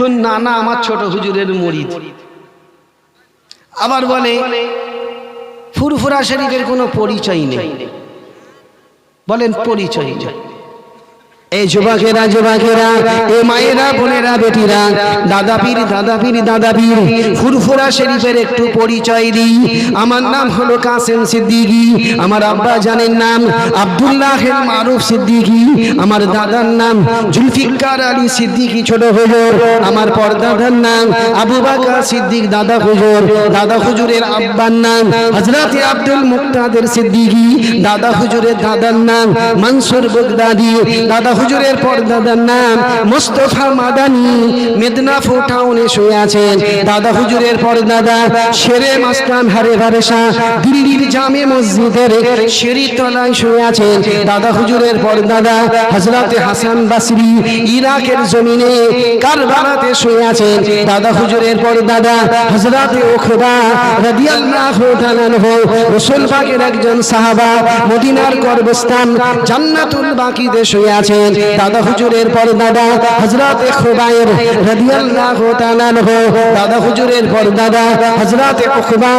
তোর নানা আমার ছোট হুজুরের মুরিদ। আবার বলে ফুরফুরা শরীফের কোনো পরিচয় নেই। বলেন পরিচয় নেই। এই যুবকেরা যুবকেরা, এ মায়েরা বোনেরা বেটিরা, দাদা পীর দাদা পীর দাদা পীর ফুরফুরা শরীফের একটু পরিচয় দিই। আমার নাম হলো কাসেম সিদ্দিকী, আমার আব্বা জানের নাম আব্দুল্লাহ মারুফ সিদ্দিকী, আমার দাদার নাম জুলফিকার আলী সিদ্দিকী ছোট হুজুর, আমার পরদাদার নাম আবু বকর সিদ্দিক দাদা হুজুর, দাদা হুজুরের আব্বার নাম হযরত আব্দুল মুক্তাদির সিদ্দিকী, দাদা হুজুরের দাদার নাম মনসুর বগদাদি, দাদা হুজুরের পরদাদার নাম মুস্তাফা মাদানী, মেদিনীপুর টাউনে শুয়ে আছেন। দাদা হুজুরের পরদাদা শেরে মাস্তান হারে ভারেশা দিল্লির জামে মসজিদের সিঁড়ি তলায় শুয়ে আছেন। দাদা হুজুরের পরদাদা হযরত হাসান বসরি ইরাকের জমিনে কারবালাতে শুয়ে আছেন। দাদা হুজুরের পরদাদা হযরত উকবা রাদিয়াল্লাহু তাআলা আনহু রাসূল পাকের একজন সাহাবা, মদিনার কবরস্থান জান্নাতুল বাকিতে শুয়ে আছেন। দাদা হুজুরের পরদাদা হযরত খুবাইর রাদিয়াল্লাহু তাআলা আনহু, দাদা হুজুরের পরদাদা হযরত উকবা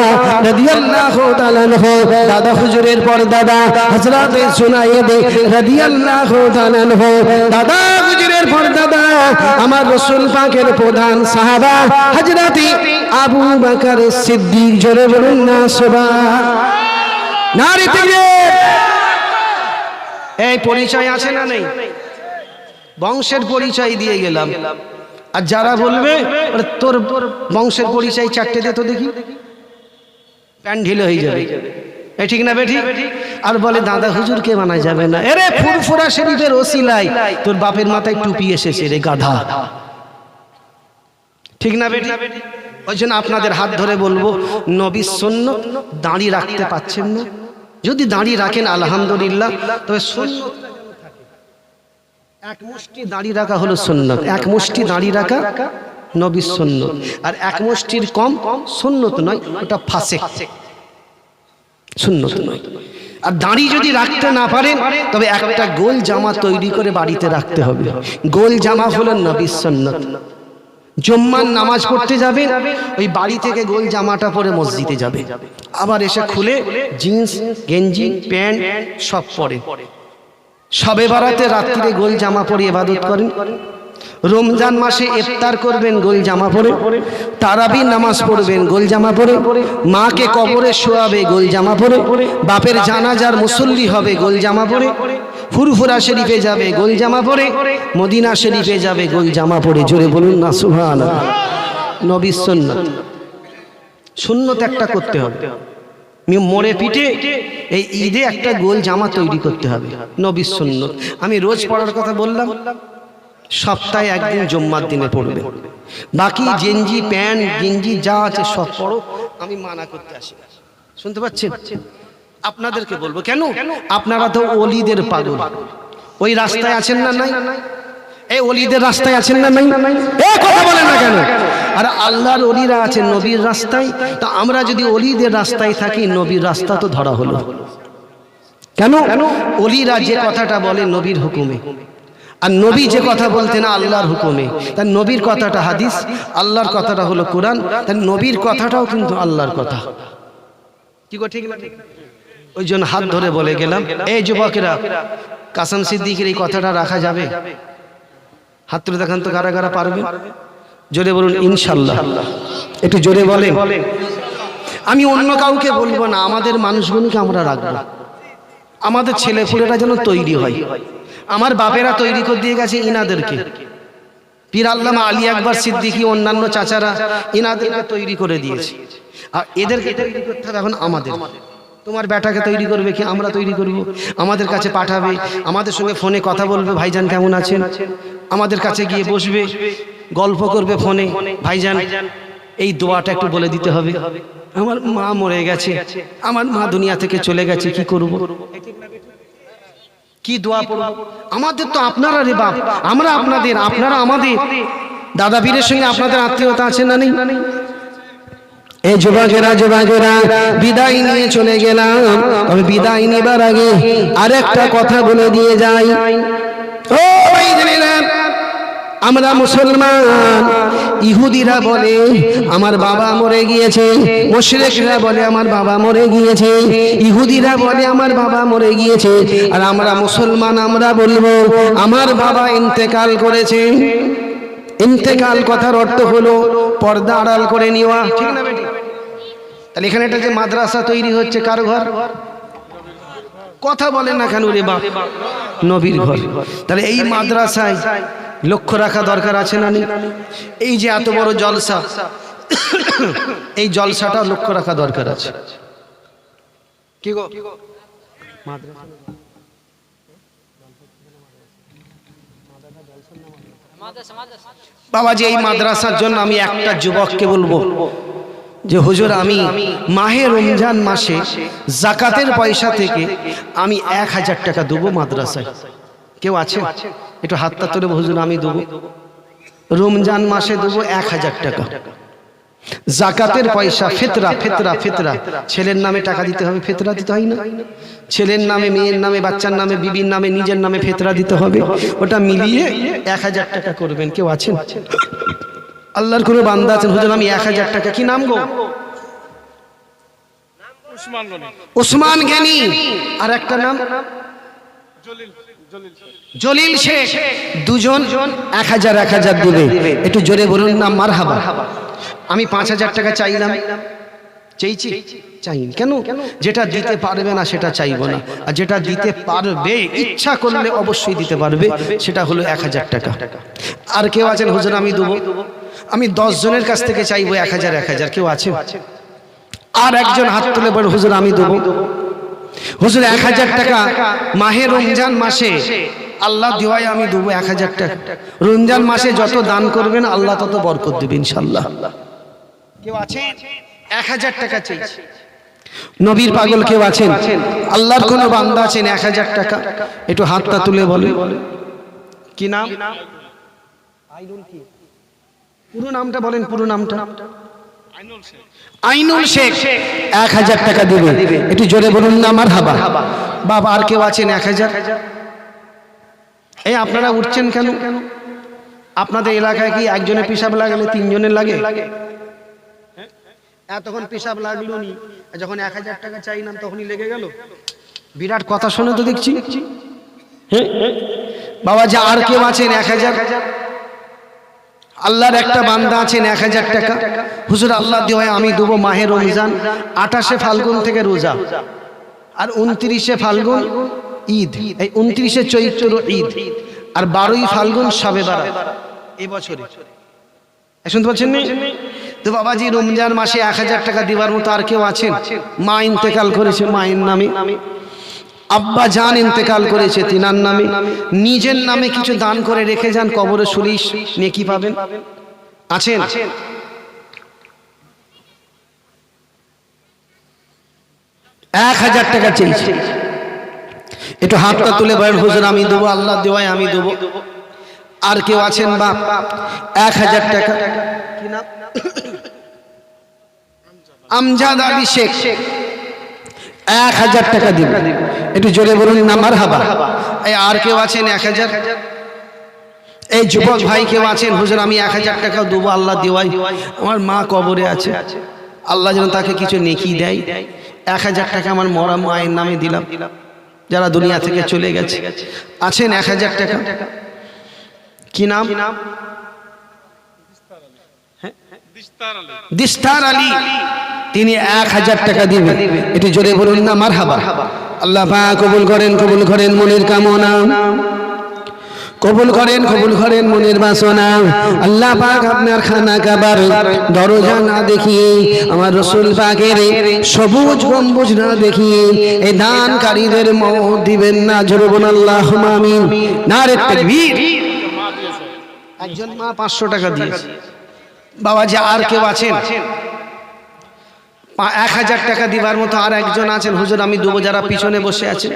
রাদিয়াল্লাহু তাআলা আনহু, দাদা হুজুরের পরদাদা হযরত সুনাইদ রাদিয়াল্লাহু তাআলা আনহু, দাদা হুজুরের পরদাদা আমার রাসূল পাকের প্রধান সাহাবা হযরত আবু বকর সিদ্দিক। জোরে বলুন না সুবহান। নারে তাকবীর। এই পরিচয় আছে না নেই? বংশের পরিচয় দিয়ে গেলাম। আর যারা বলবে তোর বংশের পরিচয় চারটে দে তো দেখি, প্যান ঢিলে হয়ে যাবে। এই ঠিক না বেঠিক? আর বলে দাদা হুজুরকে মানা যাবে না। এরে ফুরফুরা শরীফের ওসিলায় তোর বাপের মাথায় টুপি এসেছে রে গাধা। ঠিক না বেঠিক? ওই জন্য আপনাদের হাত ধরে বলবো, নবীর সুন্নত দাঁড়ি রাখতে পাচ্ছেন না, যদি দাঁড়ি রাখেন আলহামদুলিল্লাহ, তবে সুন্নত এক মুষ্টি দাঁড়ি রাখা হলো সুন্নত। এক মুষ্টি দাঁড়ি রাখা নবীর সুন্নত, আর এক মুষ্টির কম সুন্নত নয়, ওটা ফাসেক, সুন্নত নয়। আর দাঁড়ি যদি রাখতে না পারেন তবে একটা গোল জামা তৈরি করে বাড়িতে রাখতে হবে। গোল জামা হলো নবীর সুন্নত। জুম্মার নামাজ পড়তে যাবে, ওই বাড়ি থেকে গোল জামাটা পরে মসজিদে যাবে, আবার এসে খুলে জিন্স গেঞ্জি প্যান্ট সব পরে। শবে বারাতে রাত্রিরে গোল জামা পরে ইবাদত করেন। রমজান মাসে ইফতার করবেন গোল জামা পরে, তারাবি নামাজ পড়বেন গোল জামা পরে, মাকে কবরে শোয়াবে গোল জামা পরে, বাপের জানাজার মুসল্লি হবে গোল জামা পরে, ফুরফুরা শরীফে যাবে গোল জামা পরে, মদিনা শরীফে যাবে গোল জামা পরে। জোরে বলুন না সুবহানাল্লাহ। নবীর সুন্নাত, সুন্নত একটা করতে হবে। মোড়ে পিঠে এই ঈদে একটা গোল জামা তৈরি করতে হবে, নবীর সুন্নত। আমি রোজ পড়ার কথা বললাম, সপ্তাহে একদিন জুম্মার দিনে পড়বে, বাকি গেঞ্জি প্যান্ট গেঞ্জি যা আছে সব পড়ো। আমি মানা করতে আসি, শুনতে পাচ্ছেন? আপনাদেরকে বলবো কেন? আপনারা তো ওলিদের পাগল। ওই রাস্তায় আছেন না নাই? এই ওলিদের রাস্তায় আছেন না নাই? এই কথা বলেন না কেন? আর আল্লাহর ওলিরা আছেন নবীর রাস্তায়। তা আমরা যদি ওলিদের রাস্তায় থাকি, নবীর রাস্তা তো ধরা হলো কেন? ওলিরা যে কথাটা বলে নবীর হুকুমে, আর নবী যে কথা বলতেন আল্লাহর হুকুমে। তার নবীর কথাটা হাদিস, আল্লাহর কথাটা হলো কোরআন। তার নবীর কথাটাও কিন্তু আল্লাহর কথা। কি গো ঠিক না? ওই জন্য হাত ধরে বলে গেলাম, এই যুবকেরা, কাসেম সিদ্দিকের এই কথাটা রাখা যাবে? হাত তুলে দেখান তো কারা কারা পারবে। জোরে বলুন ইনশাআল্লাহ। একটু জোরে বলেন। আমি অন্য কাউকে বলবো না, আমাদের মানুষগুলোকে আমরা রাখবো, আমাদের ছেলেপুলেরা যেন তৈরি হয়। আমার বাপেরা তৈরি করে দিয়ে গেছে ইনাদেরকে, পীর আল্লামা আলী আকবর সিদ্দিকী অন্যান্য চাচারা ইনাদেরকে তৈরি করে দিয়েছে। আর এদেরকে তৈরি করতে হবে এখন আমাদের। তোমার বেটাকে তৈরি করবে কি? আমরা তৈরি করব। আমাদের কাছে পাঠাবে, আমাদের সঙ্গে ফোনে কথা বলবে, ভাইজান কেমন আছেন? আমাদের কাছে গিয়ে বসবে, গল্প করবে ফোনে, ভাইজান এই দোয়াটা একটু বলে দিতে হবে, আমার মা মরে গেছে, আমার মা দুনিয়া থেকে চলে গেছে, কি করব? কি দোয়া পড়ব? আমাদের তো আপনারা রে বাপ, আমরা আপনাদের, আপনারা আমাদের। দাদা পীরের সঙ্গে আপনাদের আত্মীয়তা আছে না নেই? এই যুবকেরা যুবকেরা বিদায় নিয়ে চলে গেলাম, তবে বিদায় নেবার আগে আরেকটা কথা বলে দিয়ে যাই। ও ভাই জানেন, আমরা মুসলমান। ইহুদিরা বলে আমার বাবা মরে গিয়েছে, মুশরিকরা বলে আমার বাবা মরে গিয়েছে, ইহুদিরা বলে আমার বাবা মরে গিয়েছে, আর আমরা মুসলমান আমরা বলবো আমার বাবা ইন্তেকাল করেছে। ইন্তেকাল কথার অর্থ হলো পর্দা আড়াল করে নেওয়া, ঠিক না বেটি? তাহলে এখানে একটা যে মাদ্রাসা তৈরি হচ্ছে কার ঘর? কথা বলেন না কেন রে বাপ? নবীর ঘর। তাহলে এই মাদ্রাসায় লক্ষ্য রাখা দরকার আছে না নেই? এই যে এত বড় জলসা, এই জলসাটা লক্ষ্য রাখা দরকার আছে। কি গো বাবাজি, এই মাদ্রাসার জন্য আমি একটা যুবককে বলবো যে হুজুর আমি মাহে রমজান মাসে জাকাতের পয়সা থেকে আমি 1000 টাকা দেবো মাদ্রাসায়। কেউ আছে? একটু হাতটা তুলে হুজুর আমি দেবো, রমজান মাসে দেবো 1000 টাকা জাকাতের পয়সা। ফিতরা ফিতরা ফিতরা, ছেলের নামে টাকা দিতে হবে, ফিতরা দিতে হয় না? ছেলের নামে, মেয়ের নামে, বাচ্চার নামে, বিবির নামে, নিজের নামে ফিতরা দিতে হবে। ওটা মিলিয়ে 1000 টাকা করবেন। কেউ আছেন? আল্লাহর কোনো বান্দা আছেন হুজুর আমি 1000 টাকা? কি নাম গো? উসমান গনি। আর একটা নাম জলিল শেখ। দুজন 1000 1000 দিবে। একটু জোরে বলুন না মারহাবা। আমি 5000 টাকা চাইলাম, চাইছি? চাইনি। কেন? যেটা দিতে পারবে না সেটা চাইবো না, আর যেটা দিতে পারবে, ইচ্ছা করলে অবশ্যই দিতে পারবে, সেটা হলো 1000 টাকা। আর কেউ আছেন হুজুর আমি দেবো? আমি 10 জনের কাছ থেকে চাইবো 1000 1000। কেউ আছে? আর একজন হাত তুলে বলেন হুজুর আমি দেবো। হুজুর 1000 টাকা মাহে রমজান মাসে আল্লাহ দিওয়ায় আমি দেবো 1000 টাকা। রমজান মাসে যত দান করবেন আল্লাহ তত বরকত দেবে ইনশাআল্লাহ। কেউ আছে? 1000 টাকা চাইছে। নবীর পাগল কেউ আছেন? আল্লাহর কোন বান্দা আছেন 1000 টাকা? একটু হাতটা তুলে বলে। কি নাম? আইনুল। কি পুরো নামটা বলেন, পুরো নামটা? আইনুল শেখ। 1000 টাকা দেবে। একটু জোরে বলুন না মারহাবা। বাবা আর কেউ আছেন 1000? এই আপনারা উঠছেন কেন? আপনাদের এলাকায় কি একজনের পেশাব লাগালে 3 জনের লাগে? এতক্ষণ পেশাব লাগলো নি, যখন 1000 টাকা চাইলাম তখনই লেগে গেল। বিরাট কথা শুনে তো দেখছি। বাবা যে আর কেউ আছেন 1000? আল্লাহর একটা বান্দা আছেন 1000 টাকা? হুজুর আল্লাহ দিওয়ায় আমি দেবো মাহে রমজান 28শে ফাল্গুন থেকে রোজা, আর 29শে ফাল্গুন ঈদ, এই 29শে চৈত্র ঈদ, আর 12ই ফাল্গুন শবে বারাত এই বছরে। শুনতে পাচ্ছেন না? তো বাবাজি রমজান মাসে 1000 টাকা দিবার মতো আর কেউ আছেন? মা ইন্তেকাল করেছে, মায়ের নামে। আব্বা জান ইন্তেকাল করেছে, তিনার নামে। নিজের নামে কিছু দান করে রেখে যান, কবরে সুলিশ নেকি পাবেন। আছেন? 1000 টাকা চাইছে। একটু হাতটা তুলে বলেন হুজুর আমি দেবো, আল্লাহ দেওয়ায় আমি দেবো। আর কেউ আছেন বাপ? 1000 টাকা। কি নাম? আমজাদ আলী শেখ। 1000 টাকা দিবে। একটু জোরে বলুন না মারহাবা। এই আর কেউ আছেন 1000? এই যুবক ভাই কেউ আছেন হুজুর আমি 1000 টাকা দেবো আল্লাহ দেওয়াই, আমার মা কবরে আছে, আল্লাহ যেন তাকে কিছু নেকি দেয়। 1000 টাকা আমার মরা মায়ের নামে দিলাম, যারা দুনিয়া থেকে চলে গেছে। আছেন 1000 টাকা? কি নাম? দিস্তার আলী। তিনি 1000 টাকা দিবেন। এটি জোরে বলুন না মারহাবা। আল্লাহ পাক কবুল করেন, কবুল করেন মনের কামনা, কবুল করেন, কবুল করেন মনের বাসনা। আল্লাহ পাক আপনার খানা কাবার দরজা না দেখিয়ে, আমার রাসূল পাকের সবুজ গম্বুজ না দেখিয়ে এই দানকারীদের মওত দিবেন না। জোরে বলুন আল্লাহুম্মা আমিন। নারে তাকবীর। একজন মা 500 টাকা দিয়েছে। বাবাজি আর কেউ আছেন? 1000 টাকা দিবার মতো আর একজন আছেন হুজুর আমি দেবো? যারা পিছনে বসে আছে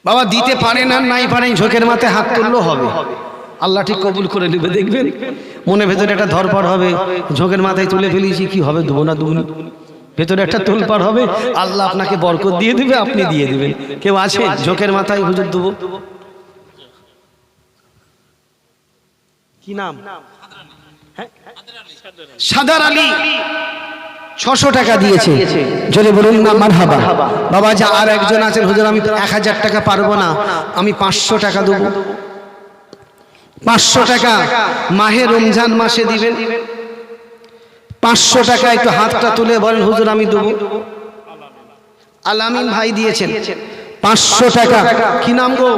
বাবা দিতে পারেন আর নাই পারেন, ঝোঁকের মাথায় হাত তুললেও হবে, আল্লাহ ঠিক কবুল করে নেবে। দেখবেন মনে ভেতরে একটা ধরপড় হবে, ঝোঁকের মাথায় তুলে ফেলেছি কি হবে, দেবো না দেবো না, ভেতরে একটা তোলপাড় হবে, আল্লাহ আপনাকে বরকত দিয়ে দিবে, আপনি দিয়ে দিবেন। কেউ আছে ঝোঁকের মাথায় হুজুর দেবো? কি নাম? সাদার আলী 600 টাকা দিয়েছে, জোরে বলুন না মারহাবা। বাবা যা আর একজন আছেন, হুজুর আমি 1000 টাকা পারবো না, আমি 500 টাকা দেবো। 500 টাকা মাহে রমজান মাসে দিবেন। 500 টাকা একটু হাতটা তুলে বলেন হুজুর আমি দেবো। আলামিন ভাই দিয়েছেন 500 টাকা। কি নাম গো,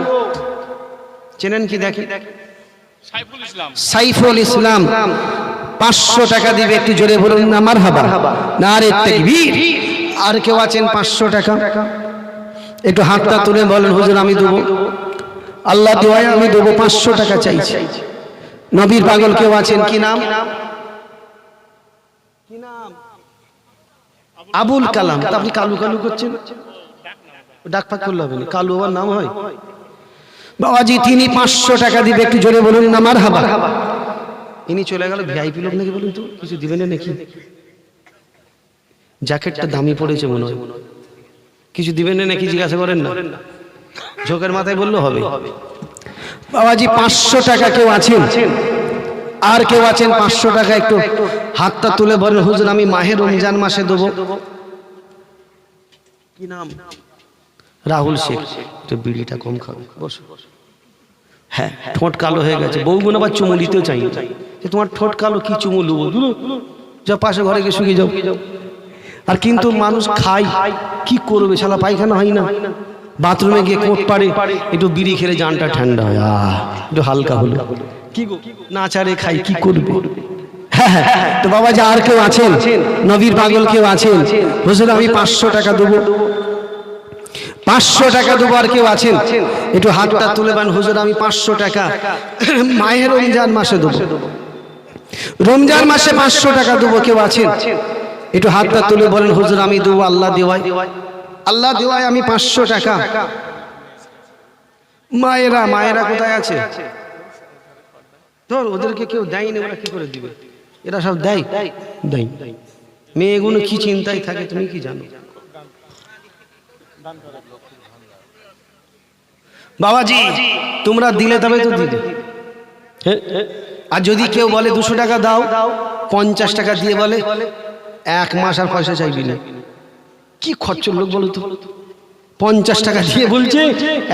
চেনেন কি দেখি? সাইফুল ইসলাম 500 টাকা দিবে, একটু জোরে বলুন না মারহাবা। নারে তাকবীর। আর কেউ আছেন 500 টাকা? একটু হাতটা তুলে বলেন হুজুর আমি দেবো, আল্লাহ দোয়ায় আমি দেবো, 500 টাকা চাইছি। নবীর পাগল কেউ আছেন? কি নাম? আবুল কালাম। আপনি কালু কালু করছেন, ডাক ফাক করলে হবে না, কালু আমার নাম হয়। বাবাজি তিনি 500 টাকা দিবে, একটু জোরে বলুন না মারহাবা। ইনি চলে গেল, ভিআইপি লোক নাকি, বলুন তো কিছু দিবেন নাকি? জ্যাকেটটা দামি পড়েছে মনে হয়, কিছু দিবেন নাকি জিজ্ঞাসা করেন না, ঝোঁকের মাথায় বললে হবে। বাবাজি 500 টাকা কেউ আছেন? আর কেউ আছেন 500 টাকা? একটু হাতটা তুলে বলেন হুজুর আমি মাহে রমজান মাসে দেবো। কি নাম? রাহুল শেখ। একটু বিড়িটা কম খাবে, বসো। হ্যাঁ, ঠোঁট কালো হয়ে গেছে, বউগুণ আবার চুমু দিতেও চাই, তোমার ঠোঁট কালো, কি চুমু লুবো, যা পাশে ঘরে গিয়ে শুকিয়ে যাও। আর কিন্তু মানুষ খায়, কি করবে, শালা পায়খানা হয় না, বাথরুমে গিয়ে কোট পারে, একটু বিড়ি খেলে জানটা ঠান্ডা হয়, একটু হালকা হলো, কি গো না চারে খাই, কি করবে। হ্যাঁ, তো বাবা যা আর কেউ আছেন? নবীর পাগল কেউ আছেন? হুজুর আমি 500 টাকা দেবো। 500 টাকা দেবো। আর কেউ আছেন? একটু হাতটা তুলে বান হুজুর আমি 500 টাকা মাহে রমজান মাসে দেবো। রমজান মাসে 500 টাকা দেবো। কেউ আছেন? একটু হাতটা তুলে বলেন হুজুর আমি দেবো, আল্লাহ দেওয়ায়, আল্লাহ দেওয়ায় আমি 500 টাকা। মায়েরা, মায়েরা কোথায় আছে? ধর ওদেরকে কেউ দেয়নি, ওরা কি করে দিবে? এরা সব দেয়, দেয়। মেয়েগুলো কি চিন্তায় থাকে তুমি কি জানো? বাবাজি তোমরা দিলে তবে তো দিলে। আর যদি কেউ বলে 200 টাকা দাও, 50 টাকা দিয়ে বলে 1 মাস আর পয়সা চাইবি না, কি খরচর লোক বলো তো? 50 টাকা দিয়ে বলছে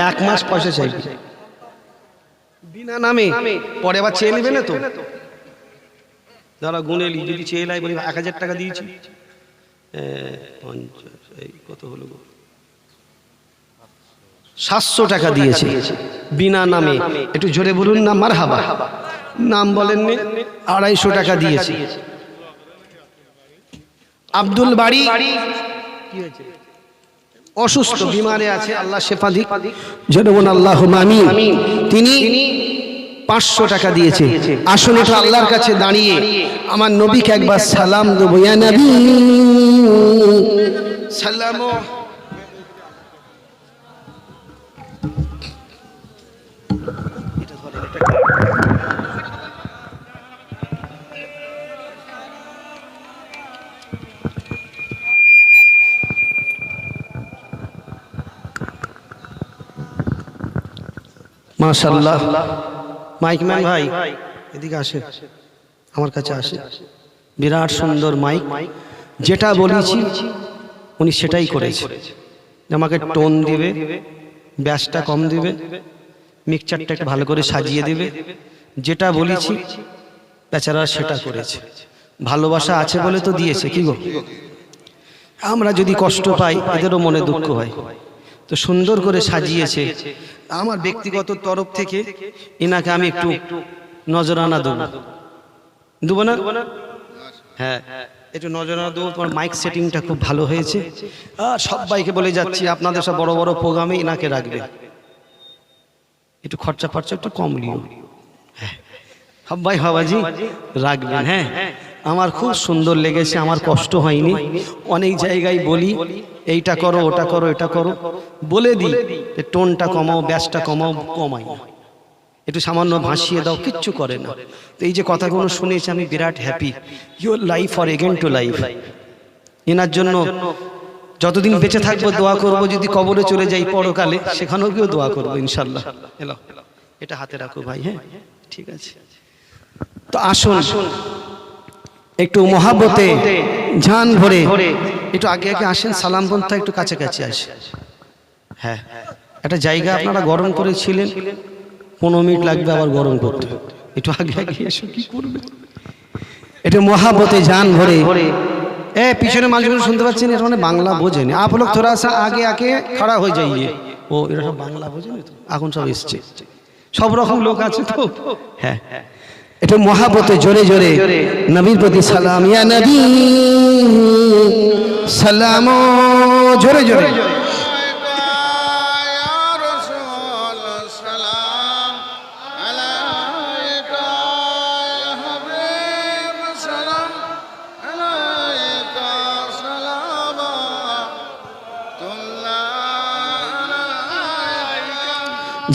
1 মাস পয়সা চাইবি বিনা নামে, পরে আবার চেয়ে নেবে না তো? দাঁড়া গুনে নি, যদি চেয়ে লাই বলি 1000 টাকা দিয়েছি, 50 এই কত হলো, 700 টাকা দিয়েছে বিনা নামে, একটু জোরে বলুন না মারহাবা। নাম বলেননি। 250 টাকা দিয়েছে। আব্দুল বাড়ি কি হয়েছে? অসুস্থ, বিমারে আছে, আল্লাহ শেফা দিক, জোরে বলুন আল্লাহুম্মা আমিন। তিনি 500 টাকা দিয়েছে। আসুন একটু আল্লাহর কাছে দাঁড়িয়ে আমার নবীকে একবার সালাম দেবো, ইয়া নবী সালাম। মাশাআল্লাহ। মাইকম্যান ভাই এদিকে আসে, আমার কাছে আসে। বিরাট সুন্দর মাইক, যেটা বলেছি উনি সেটাই করেছে। আমাকে টোন দিবে, ব্যাসটা কম দিবে, মিক্সচারটা একটু ভালো করে সাজিয়ে দিবে, যেটা বলেছি বেচারা সেটা করেছে। ভালোবাসা আছে বলে তো দিয়েছে, কি গো? আমরা যদি কষ্ট পাই এদেরও মনে দুঃখ হয়, তো সুন্দর করে সাজিয়েছে। আমার ব্যক্তিগত তরফ থেকে এনাকে আমি একটু নজরানা দেবো না? হ্যাঁ, একটু নজরানা দেবো। তোমার মাইক সেটিংটা খুব ভালো হয়েছে। সবাইকে বলে যাচ্ছি আপনাদের সব বড় বড় প্রোগ্রামে এনাকে রাখবে, একটু খরচা একটু কম নিও। হ্যাঁ সবাই বাবাজি রাখবেন। হ্যাঁ, আমার খুব সুন্দর লেগেছে, আমার কষ্ট হয়নি। অনেক জায়গায় বলি এইটা করো, ওটা করো, এটা করো, বলে দিই টোনটা কমাও, ব্যাসটা কমাও, কমাই না, একটু সামান্য ভাসিয়ে দাও, কিচ্ছু করে না। তো এই যে কথাগুলো শুনেছি আমি বিরাট happy. Your life or again to life. এনার জন্য যতদিন বেঁচে থাকবো দোয়া করবো, যদি কবরে চলে যাই পরকালে সেখানেও গিয়েও দোয়া করবো ইনশাল্লাহ। এলো এটা হাতে রাখো ভাই। হ্যাঁ ঠিক আছে। তো আসুন একটু মহাব্বতে জান ভরে একটু আগে আগে আসেন, সালাম বন্ধা একটু কাছাকাছি আসে। হ্যাঁ, একটা জায়গা আপনারা গরম করেছিলেন, 15 মিনিট লাগবে আবার গরম করতে, একটু আগে আগে এসে কি করবে, একটু মহাব্বতে জান ভরে। পিছনে মানুষগুলো শুনতে পাচ্ছেন, এটা মানে বাংলা বোঝেন। आप लोग थोड़ा सा आगे आके खड़ा हो जाइए। ও এরা সব বাংলা বোঝেন তো, এখন সব এসছে, সব রকম লোক আছে তো। হ্যাঁ, একটু মহাব্বতে জোরে জোরে নবীর প্রতি সালাম, ইয়া নবী সালাম, জোরে জোরে।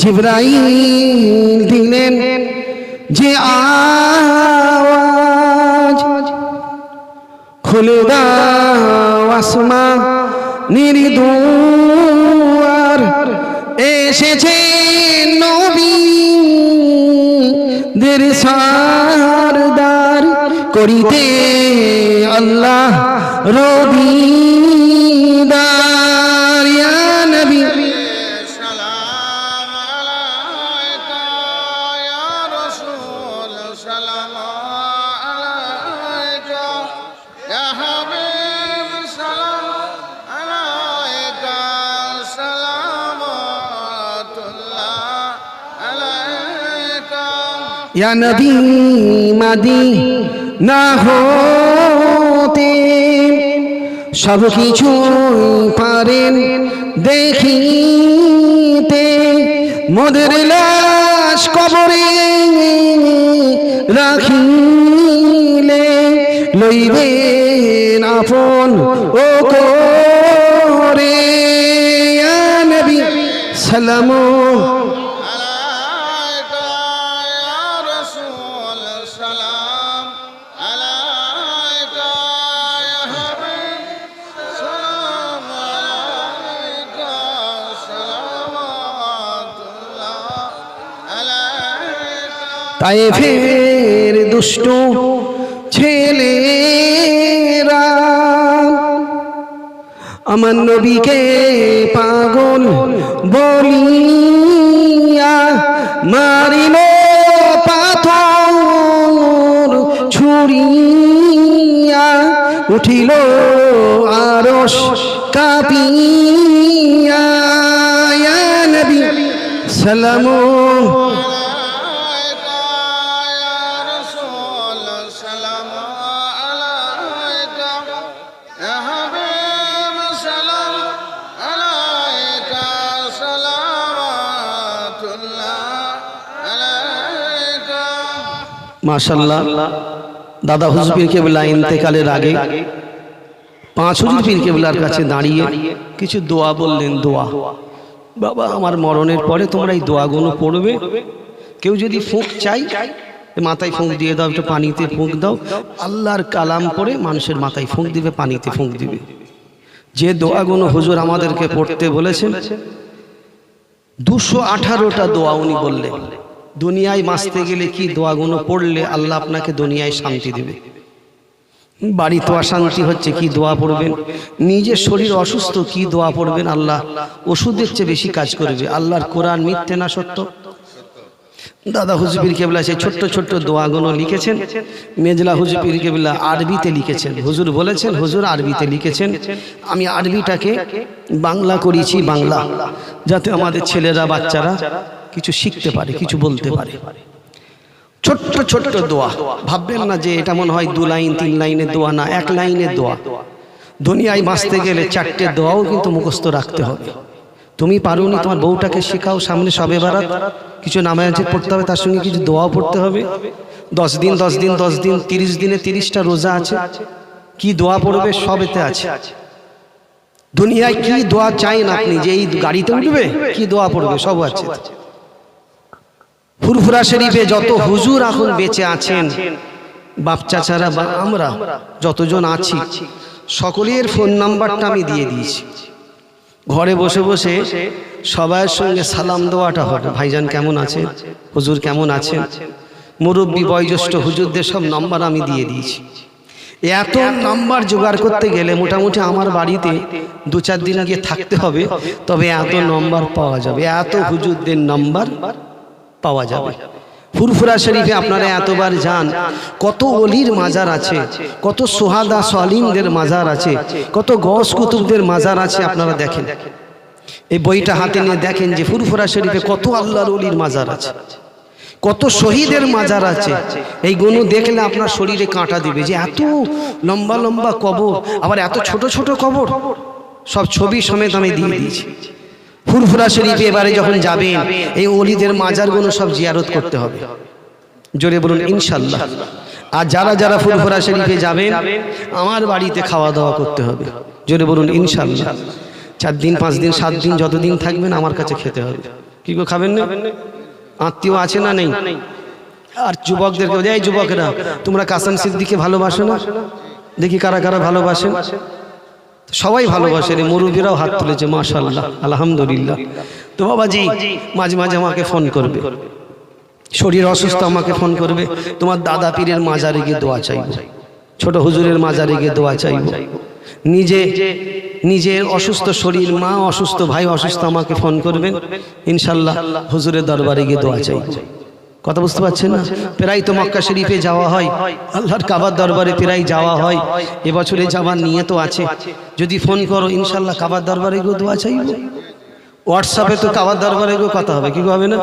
জিবরাইল দিলেন যে আওয়াজ, খুলে দাও আসমানের দুয়ার, এসেছে নবীদের সরদার, করিতে আল্লাহ রবিদার। ইয়া নবী ইয়া নবী মদিনা হতে সব কিছু পারেন দেখিতে, মোদের লাশ কবরে রাখিলে লইবেন আপন ও করে। ইয়া নবী সালাম তায়েফের দুষ্ট ছেলেরা আমার নবীকে পাগল বলিয়া মারিল পাথর ছুড়িয়া, উঠিল আরশ কাঁপিয়া। ইয়া নবী সালাম মাশাআল্লাহ। দাদা হুজুর পীর কেবলা ইন্তেকালের আগে 5 হুজুর পীর কেবলার কাছে দাঁড়িয়ে কিছু দোয়া বললেন। দোয়া, বাবা আমার মরণের পরে তোমরা এই দোয়াগুলো পড়বে, কেউ যদি ফুঁক চাই মাথায় ফুঁক দিয়ে দাও, একটু পানিতে ফুঁক দাও, আল্লাহর কালাম পড়ে মানুষের মাথায় ফুঁক দিবে, পানিতে ফুঁক দিবে। যে দোয়াগুলো হুজুর আমাদেরকে পড়তে বলেছেন 218টা দোয়া উনি বললেন। দুনিয়ায় বাঁচতে গেলে কি দোয়াগুলো পড়লে আল্লাহ আপনাকে দুনিয়ায় শান্তি দেবে, বাড়িতে অশান্তি হচ্ছে কি দোয়া পড়বেন, নিজের শরীর অসুস্থ কি দোয়া পড়বেন, আল্লাহ ওষুধের চেয়ে বেশি কাজ করবে। আল্লাহর কোরআন মিথ্যে না সত্য। দাদা হুজুর পীর কেবলা সেই ছোট্ট ছোট্ট দোয়াগুলো লিখেছেন। মেজলা হুজুর পীর কেবলা আরবিতে লিখেছেন, হুজুর বলেছেন, হুজুর আরবিতে লিখেছেন। আমি আরবিটাকে বাংলা করেছি, বাংলা, যাতে আমাদের ছেলেরা বাচ্চারা কিছু শিখতে পারে, কিছু বলতে পারে। ছোট্ট ছোট্ট দোয়া, ভাববেন না যে এটা মনে হয় 2 লাইন 3 লাইনের দোয়া, না, 1 লাইনের দোয়া। দুনিয়ায় বাঁচতে গেলে 4টে দোয়াও কিন্তু মুখস্থ রাখতে হবে। তুমি পারোনি, তোমার বউটাকে শেখাও, সামনে শবে বারাত কিছু নামাজ পড়তে হবে, তার সঙ্গে কিছু দোয়াও পড়তে হবে। 10 দিন 10 দিন 10 দিন 30 দিনে 30টা রোজা আছে, কি দোয়া পড়বে সবেতে আছে। দুনিয়ায় কি দোয়া চাইন আপনি, যে এই গাড়িতে উঠবে কি দোয়া পড়বে সব আছে। ফুরফুরা শরীফে যত হুজুর এখন বেঁচে আছেন, বাপ চাচারা বা আমরা যতজন আছি, সকলের ফোন নাম্বারটা আমি দিয়ে দিয়েছি। ঘরে বসে বসে সবার সঙ্গে সালাম দেওয়াটা হবে, ভাইজান কেমন আছেন, হুজুর কেমন আছেন, মুরব্বী বয়োজ্যেষ্ঠ হুজুরদের সব নম্বর আমি দিয়ে দিয়েছি। এত নাম্বার জোগাড় করতে গেলে মোটামুটি আমার বাড়িতে 2-4 দিন গিয়ে থাকতে হবে, তবে এত নম্বর পাওয়া যাবে, এত হুজুরদের নম্বর পাওয়া যাবে। ফুরফুরা শরীফে আপনারা এতবার যান, কত ওলির মাজার আছে, কত সোহাদা সালিমদের মাজার আছে, কত গস কুতুবদের মাজার আছে, আপনারা দেখেন। এই বইটা হাতে নিয়ে দেখেন যে ফুরফুরা শরীফে কত আল্লাহর ওলির মাজার আছে, কত শহীদের মাজার আছে। এইগুলো দেখলে আপনার শরীরে কাঁটা দিবে যে এত লম্বা লম্বা কবর, আবার এত ছোট ছোট কবর, সব ছবি সমেত আমি দিয়ে দিয়েছি। ফুরফুরা শরীফে এবারে যখন যাবেন এই ওলিদের মাজারগুলো সব জিয়ারত করতে হবে, জোরে বলুন ইনশাল্লাহ। আর যারা যারা ফুরফুরা শরীফে যাবেন আমার বাড়িতে খাওয়া দাওয়া করতে হবে, জোরে বলুন ইনশাল্লাহ। 4 দিন 5 দিন 7 দিন যতদিন থাকবেন আমার কাছে খেতে হবে। কি গো খাবেন না? আত্মীয় আছে না নেই? আর যুবকদেরকে, এই যুবকেরা তোমরা কাসেম সিদ্দিককে ভালোবাসো না? দেখি কারা কারা ভালোবাসেন। সবাই ভালোবাসে, মুরব্বীরাও হাত তুলেছে, মাশাআল্লাহ, আলহামদুলিল্লাহ। তো বাবাজি মাঝে মাঝে আমাকে ফোন করবে, শরীর অসুস্থ আমাকে ফোন করবে, তোমার দাদা পীরের মাজারে গিয়ে দোয়া চাইব, ছোট হুজুরের মাজারে গিয়ে দোয়া চাইব। নিজের অসুস্থ শরীর, মা অসুস্থ, ভাই অসুস্থ, আমাকে ফোন করবেন, ইনশাল্লাহ হুজুরের দরবারে গিয়ে দোয়া চাইব। কথা বুঝতে পারছেন না? প্রায় তো মক্কা শরীফে যাওয়া হয়, আল্লাহর কাবার দরবারে প্রায় যাওয়া হয়, এবছরে যাওয়ার নিয়ত আছে। যদি ফোন করো ইনশাল্লাহ কাবার দরবারে গিয়ে দোয়া চাইব। হোয়াটসঅ্যাপে তো কাবার দরবারে গিয়ে কথা হবে, কি হবে না?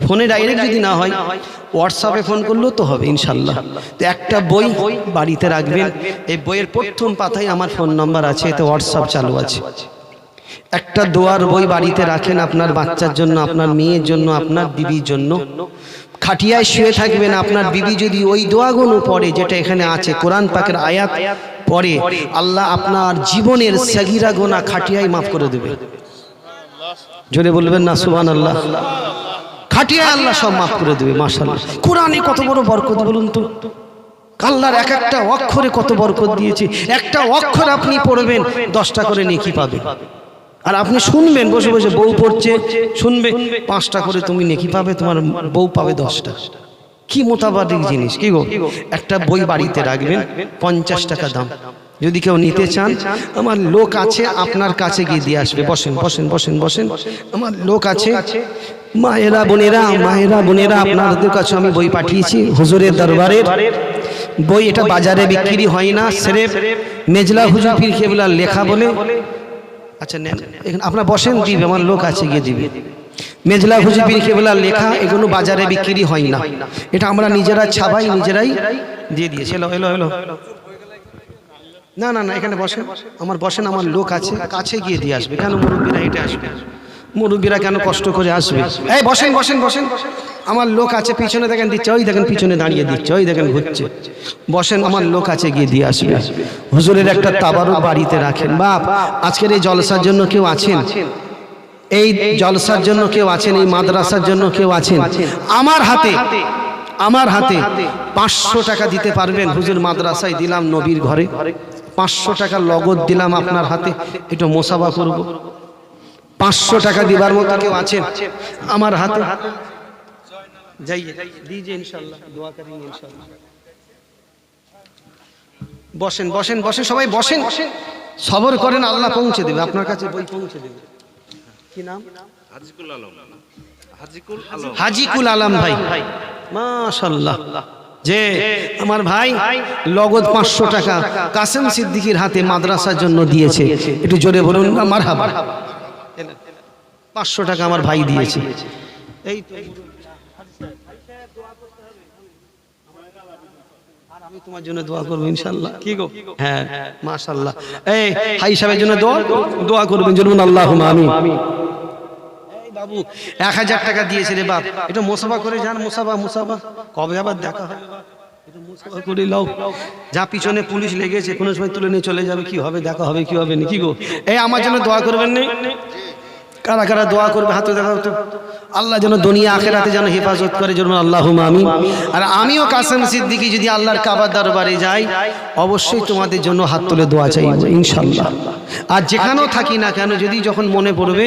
ফোনে ডাইরেক্ট যদি না হয় হোয়াটসঅ্যাপে ফোন করলেও তো হবে ইনশাল্লাহ। তো একটা বই বাড়িতে রাখবেন, এই বইয়ের প্রথম পাতায় আমার ফোন নাম্বার আছে, এতে হোয়াটসঅ্যাপ চালু আছে। একটা দোয়ার বই বাড়িতে রাখেন, আপনার বাচ্চার জন্য, আপনার মেয়ের জন্য, আপনার বিবির জন্য। খাটিয়ায় শুয়ে থাকবেন, আপনার বিবি যদি ওই দোয়াগুলো পড়ে যেটা এখানে আছে, কোরআন পাকের আয়াত পড়ে, আল্লাহ আপনার জীবনের সাগীরা গুনাহ খাটিয়ায় মাফ করে দেবে। জোরে বলবেন না সুবহানাল্লাহ? খাটিয়ায় আল্লাহ সব মাফ করে দেবে, মাশাআল্লাহ। কোরআনে কত বড় বরকত বলুন তো, আল্লাহর এক একটা অক্ষরে কত বরকত দিয়েছে। একটা অক্ষর আপনি পড়বেন 10টা করে নেকি পাবে। আর আপনি শুনবেন বসে বসে, বউ পড়ছে শুনবে, 5টা করে তুমি নেকি পাবে, তোমার বউ পাবে 10টা। কি মোতাবারিক জিনিস, কি গো? একটা বই বাড়িতে রাখবেন, 50 টাকা দাম। যদি কেউ নিতে চান আমার লোক আছে, আপনার কাছে গিয়ে দিয়ে আসবে। বসেন বসেন বসেন বসেন, আমার লোক আছে। মায়েরা বোনেরা আপনাদের কাছে আমি বই পাঠিয়েছি, হুজুরের দরবারের বই। এটা বাজারে বিক্রি হয় না, সিরেফ মেজলা হুজুর পীর কেবলার লেখা বলে। আচ্ছা নেন, আপনারা বসেন, দিবে, আমার লোক আছে গিয়ে দিবে। মেজলা হুজুর পীর কেবলার লেখা, এগুলো বাজারে বিক্রি হয় না, এটা আমরা নিজেরা ছাপাই, নিজেরাই দিয়ে দিয়েছি। এলো এলো এলো, না না না, এখানে বসেন, আমার লোক আছে, কাছে গিয়ে দিয়ে আসবে। কেন মুরব্বীরা হেঁটে আসবে? মুরব্বীরা কেন কষ্ট করে আসবে? এই বসেন বসেন বসেন, আমার লোক আছে, পিছনে দেখেন দিচ্ছে, ওই দেখেন পিছনে দাঁড়িয়ে দিচ্ছে, ওই দেখেন ঘুরছে। বসেন, আমার লোক আছে গিয়ে দিয়ে আসবে। হুজুরের একটা তাবারুক বাড়িতে রাখেন। বাপ, আজকের এই জলসার জন্য কেউ আছেন? এই জলসার জন্য কেউ আছেন? এই মাদ্রাসার জন্য কেউ আছেন? আমার হাতে 500 টাকা দিতে পারবেন? হুজুর মাদ্রাসায় দিলাম, নবীর ঘরে 500 টাকা নগদ দিলাম আপনার হাতে, একটু মোসাফা করব। 500 টাকা দিবার মতো কেউ আছেন আমার হাতে? যাইয়ে দিজিয়ে ইনশাআল্লাহ, দোয়া করেন ইনশাআল্লাহ। বসেন বসেন বসেন, সবাই বসেন, সবর করেন, আল্লাহ পৌঁছে দেবে আপনার কাছে, বই পৌঁছে দেবে। কি নাম? হাজিকুল আলম ভাই, মাশাআল্লাহ। যে আমার ভাই নগদ 500 টাকা কাসেম সিদ্দিকীর হাতে মাদ্রাসার জন্য দিয়েছে, একটু জোরে বলুন না মারহাবা। 500 টাকা আমার ভাই দিয়েছে। এই আমি তোমার জন্য দোয়া করবো ইনশাআল্লাহ। কি গো? হ্যাঁ মাশাআল্লাহ। এই হাই সাহেবের জন্য দোয়া করবেন, জরুন আল্লাহুম্মা আমিন। এই বাবু 1000 টাকা দিয়েছে রে বাপ, এটা মুসাফা করে যান। মুসাফা কবে আবার দেখা হবে? এটা মুসাফা করে লাও। যা পিছনে পুলিশ লেগেছে, কোনো সময় তুলে নিয়ে চলে যাবে, কি হবে? দেখা হবে, কি হবে না? কি গো? এই আমার জন্য দোয়া করবেন না? কারা কারা দোয়া করবে হাতে দেখাও তো। আল্লাহ যেন দুনিয়া আখিরাতে যেন হেফাজত করে, যেন আল্লাহুম্মা আমিন। আর আমিও কাসেম সিদ্দিকী যদি আল্লাহর কাবার দরবারে যাই, অবশ্যই তোমাদের জন্য হাত তুলে দোয়া চাইব ইনশাআল্লাহ। আর যেখানেও থাকি না কেন, যদি যখন মনে পড়বে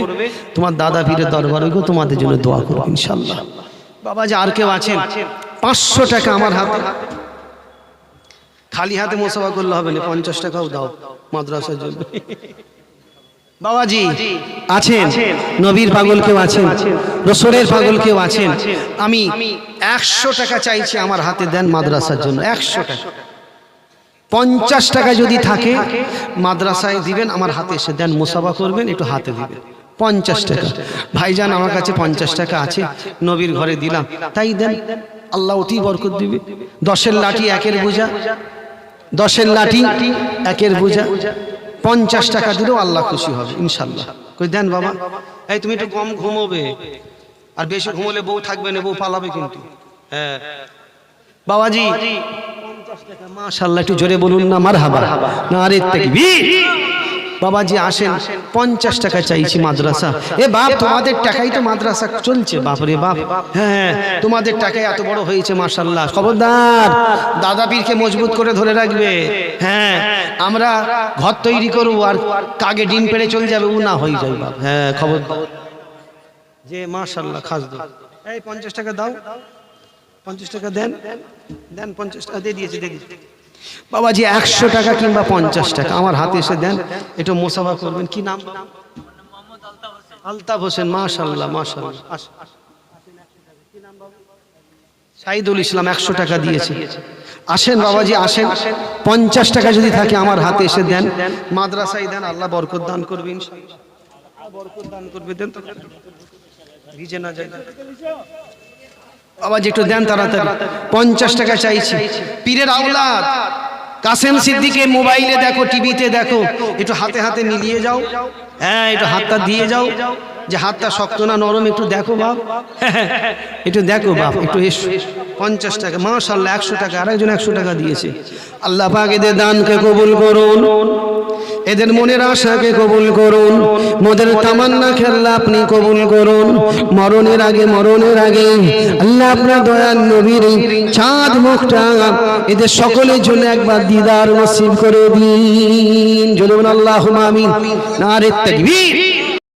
তোমার দাদা পীরের দরবারে গো, তোমাদের জন্য দোয়া করব ইনশাআল্লাহ। বাবা যে আর কেউ আছেন 500 টাকা আমার হাতে, খালি হাতে মুসাফা করলে হবে না, 50 টাকাও দাও মাদ্রাসার জন্য। বাবাজি আছেন, নবীর পাগল কেউ আছেন, রসুলের পাগল কেউ আছেন, আমি 100 টাকা চাইছি আমার হাতে দেন মাদ্রাসার জন্য, 100 টাকা। 50 টাকা যদি থাকে মাদ্রাসায় দিবেন, আমার হাতে এসে দেন, মুসাফা করবেন, একটু হাতে দিবেন। 50 টাকা ভাইজান আমার কাছে 50 টাকা আছে, নবীর ঘরে দিলাম, তাই দেন, আল্লাহ অতি বরকত দিবে। 10-এর লাঠি 1-এর বোঝা, 10-এর লাঠি 1-এর বোঝা, 50 টাকা দিলেও আল্লাহ খুশি হবে ইনশাল্লাহ। কই দেন বাবা, এই তুমি একটু কম ঘুমোবে, আর বেশি ঘুমোলে বউ থাকবে না, বউ পালাবে কিন্তু। হ্যাঁ বাবাজি 50 টাকা, মাশাআল্লাহ, একটু জোরে বলুন না মারহাবা, নারে তাকবীর। বাবাজি আসেন, 50 টাকা চাইছি মাদ্রাসা। এ বাপ তোমাদের টাকাই তো মাদ্রাসা চলছে, বাপ রে বাপ, হ্যাঁ তোমাদের টাকায় এত বড় হয়েছে মাশাআল্লাহ। খবরদার দাদা পীরকে মজবুত করে ধরে রাখবে। হ্যাঁ আমরা ঘর তৈরি করব আর কাগে ডিম পেড়ে চলে যাবে, ও না হয়ে যায় বাপ। হ্যাঁ খবরদার, যে মাশাআল্লাহ খাস দাও, এই 50 টাকা দাও, 50 টাকা দেন, দেন 50 টাকা দিয়ে দিয়েছে, দেখি বাবাজি 100 টাকা কিংবা 50 টাকা আমার হাতে এসে দেন, একটু মুসাফা করবেন। কি নাম? আলতাফ হোসেন, মাশাআল্লাহ মাশাআল্লাহ। সাইদুল ইসলাম 100 টাকা দিয়েছে। আসেন বাবাজি আসেন, 50 টাকা যদি থাকে আমার হাতে এসে দেন, মাদ্রাসায় দেন, আল্লাহ বরকত দান করবে ইনশাআল্লাহ, বরকত দান করবে। দেন তো, ভিজে না যায়। বাবাজি একটু দেন তাড়াতাড়ি, 50 টাকা চাইছি। পীরের আওলাদ কাসেম সিদ্দিকে মোবাইলে দেখো, টিভিতে দেখো, একটু হাতে হাতে মিলিয়ে যাও। হ্যাঁ একটু হাতটা দিয়ে যাও, যে হাতটা শক্ত না নরম, একটু দেখো বাপ, একটু দেখো বাপ, একটু এসো। 50 টাকা মাশাআল্লাহ, 100 টাকা, আরেকজন 100 টাকা দিয়েছে। আল্লাহ পাক এদের দানকে কবুল করুন, এদের মনের আশাকে কবুল করুন, মোদের তামান্নাকে আল্লাহ আপনি কবুল করুন। মরণের আগে আল্লাহ আপনার দয়াল নবীর চাঁদ মুখটা এদের সকলের জন্য একবার দিদার নসিব করে দিন। জলুন আল্লাহুম্মা আমিন, নারে তাকবীর।